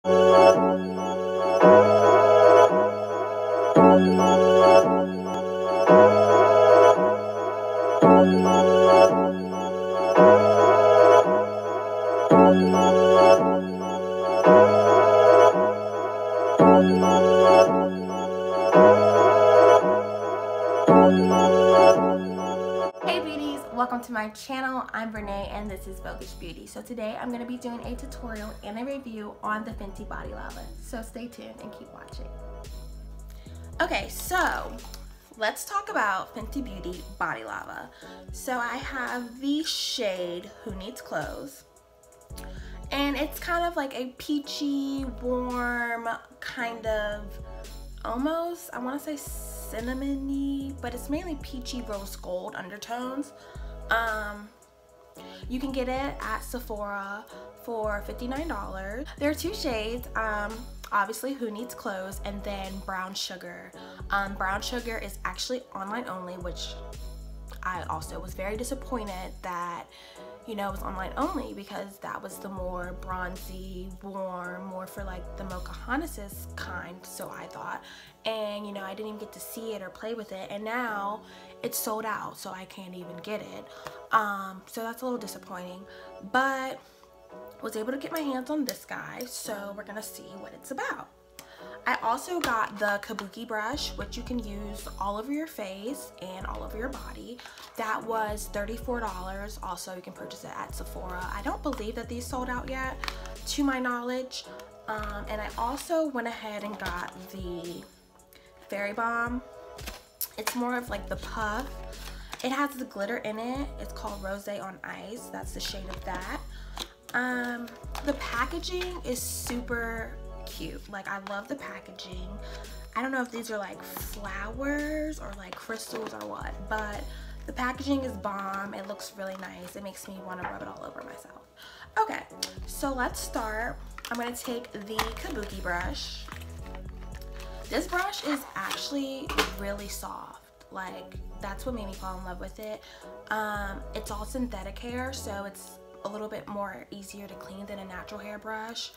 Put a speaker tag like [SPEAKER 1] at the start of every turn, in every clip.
[SPEAKER 1] Hey beauties, welcome to my channel. I'm Renee and this is Voguish Beauty. So today I'm going to be doing a tutorial and a review on the Fenty Body Lava. So stay tuned and keep watching. Okay, so let's talk about Fenty Beauty Body Lava. So I have the shade Who Needs Clothes. And it's kind of like a peachy, warm, kind of almost, I want to say cinnamony, but it's mainly peachy rose gold undertones. You can get it at Sephora for $59. There are two shades, obviously Who Needs Clothes and then Brown Sugar. Brown Sugar is actually online only, which I also was very disappointed that, you know, it was online only, because that was the more bronzy, warm, more for like the Pocahontas kind, so I thought. And you know, I didn't even get to see it or play with it, and now it's sold out, so I can't even get it. So that's a little disappointing, but was able to get my hands on this guy, so we're gonna see what it's about. I also got the Kabuki Brush, which you can use all over your face and all over your body. That was $34. Also, you can purchase it at Sephora. I don't believe that these sold out yet, to my knowledge. And I also went ahead and got the Fairy Bomb. It's more of like the puff. It has the glitter in it. It's called Rose on Ice. That's the shade of that. The packaging is super cute. Like, I love the packaging. I don't know if these are like flowers or like crystals or what, but the packaging is bomb. It looks really nice. It makes me want to rub it all over myself. Okay, so let's start. I'm going to take the Kabuki brush. This brush is actually really soft. Like, that's what made me fall in love with it. It's all synthetic hair, so it's a little bit more easier to clean than a natural hair brush.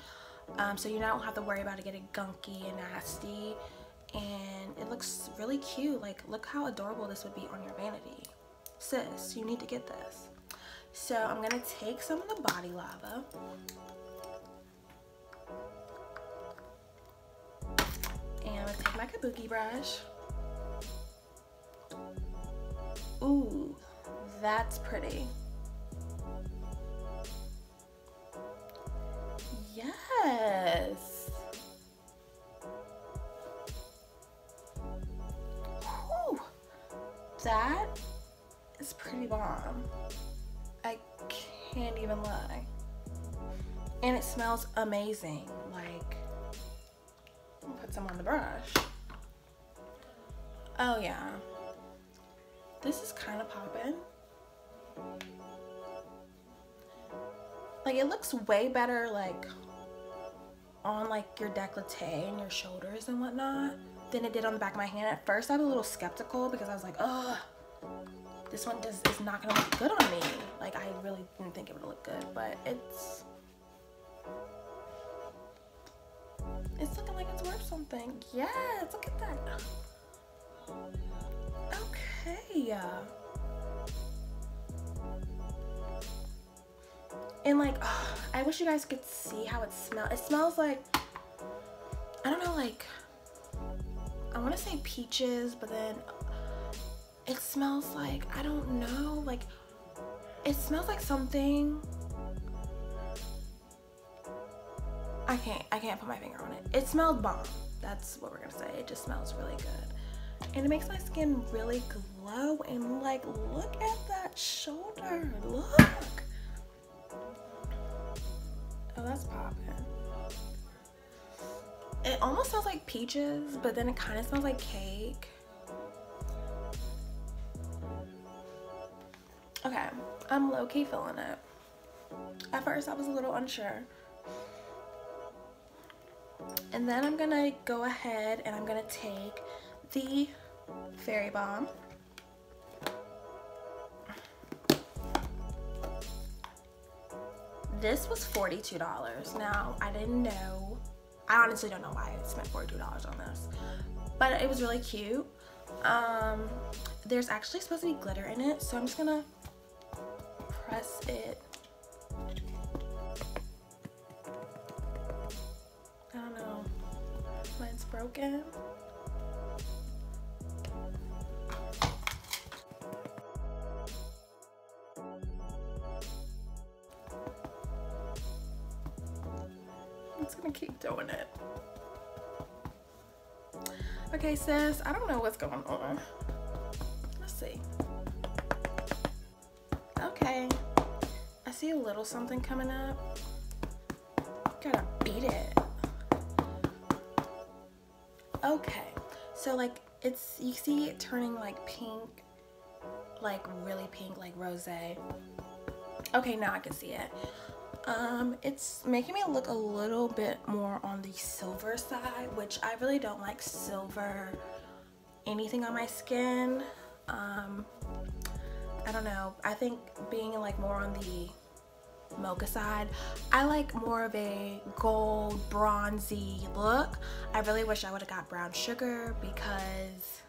[SPEAKER 1] So you don't have to worry about it getting gunky and nasty, and it looks really cute. Like, look how adorable this would be on your vanity. Sis, you need to get this. So I'm gonna take some of the Body Lava, and I'm gonna take my Kabuki brush. Ooh, that's pretty. Yes. Whew. That is pretty bomb. I can't even lie. And it smells amazing. Like, I'll put some on the brush. Oh yeah. This is kind of popping. Like, it looks way better like on like your décolleté and your shoulders and whatnot than it did on the back of my hand. At first I was a little skeptical because I was like, ugh, this one is not gonna look good on me. Like, I really didn't think it would look good, but it's looking like it's worth something. Yes, look at that. Okay. And like, oh, I wish you guys could see how it smells. It smells like, I don't know, like, I want to say peaches, but then it smells like, I don't know, like, it smells like something. I can't put my finger on it. It smells bomb. That's what we're gonna say. It just smells really good. And it makes my skin really glow. And like, look at that shoulder. Look. Oh, that's popping. It almost smells like peaches, but then it kind of smells like cake. Okay, I'm low-key feeling it. At first, I was a little unsure. And then I'm gonna go ahead and I'm gonna take the Fairy Bomb. This was $42. Now, I didn't know I honestly don't know why I spent $42 on this, but it was really cute. There's actually supposed to be glitter in it, so I'm just gonna press it. I don't know, mine's broken. I'm just gonna keep doing it. Okay, sis, I don't know what's going on. Let's see. Okay, I see a little something coming up. Gotta beat it. Okay, so like you see it turning like pink, like really pink, like rosé. Okay, now I can see it. It's making me look a little bit more on the silver side, which I really don't like silver anything on my skin. I don't know, I think being like more on the mocha side, I like more of a gold bronzy look. I really wish I would have got brown sugar because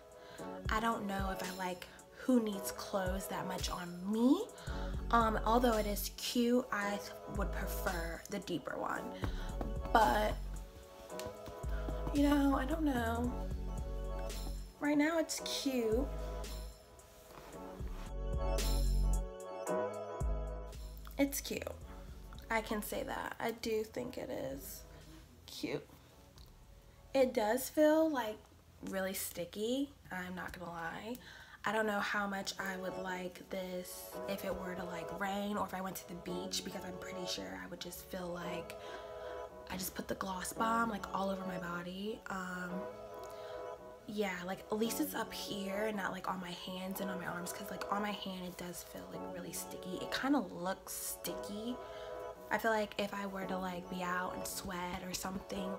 [SPEAKER 1] I don't know if I like Who Needs Clothes that much on me. Although it is cute, I would prefer the deeper one, but you know, I don't know. Right now it's cute. It's cute. I can say that. I do think it is cute. It does feel like really sticky, I'm not gonna lie. I don't know how much I would like this if it were to like rain or if I went to the beach, because I'm pretty sure I would just feel like I just put the gloss bomb like all over my body. Yeah, like at least it's up here and not like on my hands and on my arms, because like on my hand it does feel like really sticky. It kind of looks sticky. I feel like if I were to like be out and sweat or something,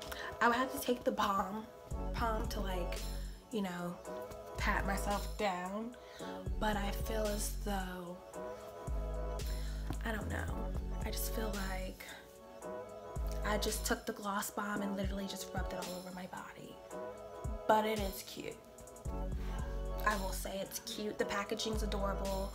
[SPEAKER 1] I would have to take the palm to like, you know, pat myself down. But I feel as though, I don't know, I just feel like I just took the gloss bomb and literally just rubbed it all over my body. But it is cute. I will say it's cute. The packaging's adorable.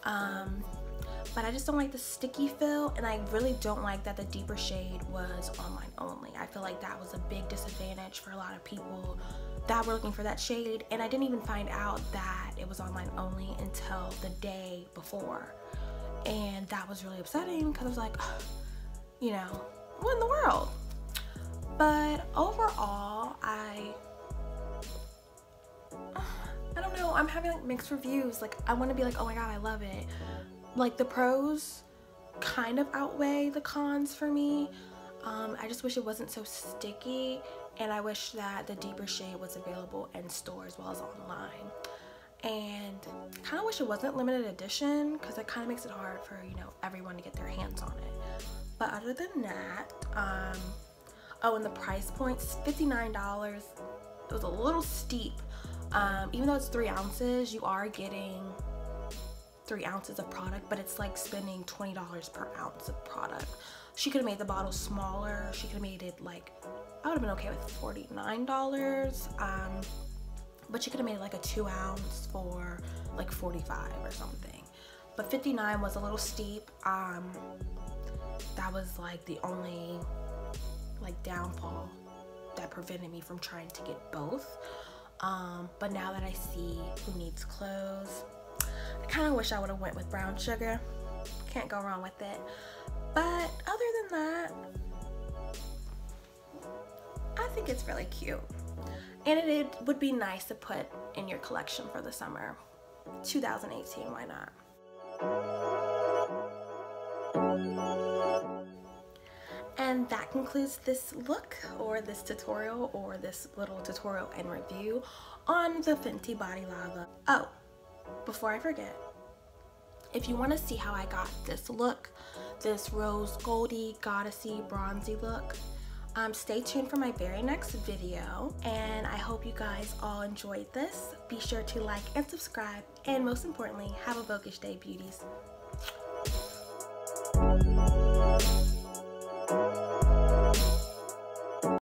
[SPEAKER 1] But I just don't like the sticky feel, and I really don't like that the deeper shade was online only. I feel like that was a big disadvantage for a lot of people that were looking for that shade, and I didn't even find out that it was online only until the day before. And that was really upsetting because I was like, you know, what in the world? But overall, I don't know, I'm having like mixed reviews. Like I want to be like, oh my god, I love it. Like the pros kind of outweigh the cons for me. I just wish it wasn't so sticky, and I wish that the deeper shade was available in store as well as online. And I kind of wish it wasn't limited edition, because it kind of makes it hard for, you know, everyone to get their hands on it. But other than that, oh, and the price point's $59. It was a little steep. Even though it's 3 ounces, you are getting 3 ounces of product, but it's like spending $20 per ounce of product. She could have made the bottle smaller. She could have made it like, I would have been okay with $49. But she could have made like a 2 ounce for like $45 or something. But $59 was a little steep. That was like the only like downfall that prevented me from trying to get both. But now that I see Who Needs Clothes, I kind of wish I would have went with brown sugar. Can't go wrong with it. But other than that, I think it's really cute. And it would be nice to put in your collection for the summer 2018, why not? And that concludes this look, or this tutorial, or this little tutorial and review on the Fenty Body Lava. Oh, before I forget, if you want to see how I got this look, this rose goldy, goddessy, bronzy look, stay tuned for my very next video, and I hope you guys all enjoyed this. Be sure to like and subscribe, and most importantly, have a Voguish day, beauties.